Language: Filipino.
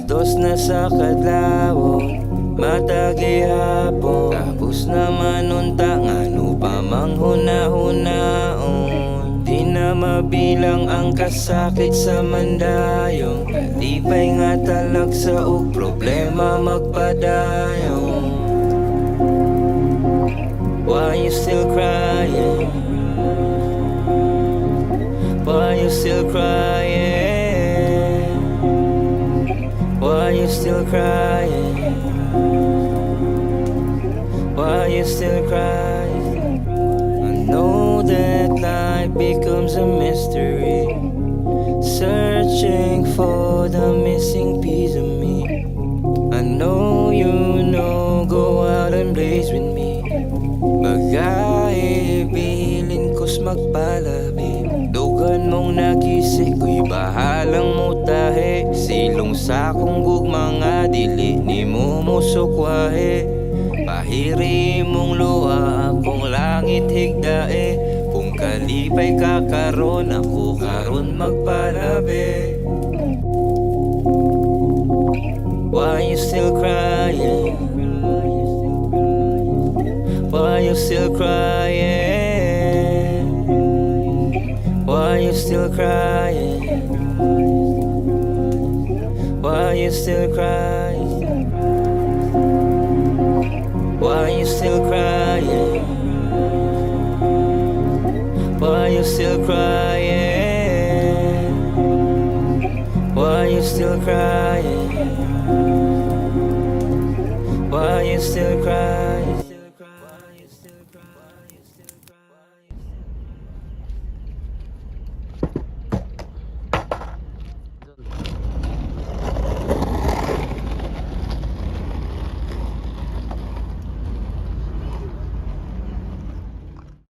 2 na sa kadlaw, matag gihapon. Tapos naman unta ngano pa mang huna-hunaon. Di na mabilang ang kasakit sa mandayong. Kalipay nga talag sa og problema magpadayong. Why you still crying? Why you still crying? Why you still crying? Why you still crying? I know that life becomes a mystery, searching for the missing piece of me. I know you know, go out and blaze with me. Bagay, bilin ko's magpalabi. Dugan mong nakisik, ko'y bahalang mutahe. Silong sa kong gugmang dili, ni mo musukwahe. Pahiri mong luha, akong langit higdae. Kung kalipay ka karon, ako karon magpalabi. Why you still crying? Why you still crying? Why you still crying? Why you still crying? Why you still crying? Why you still crying? Why you still crying? Why you still crying?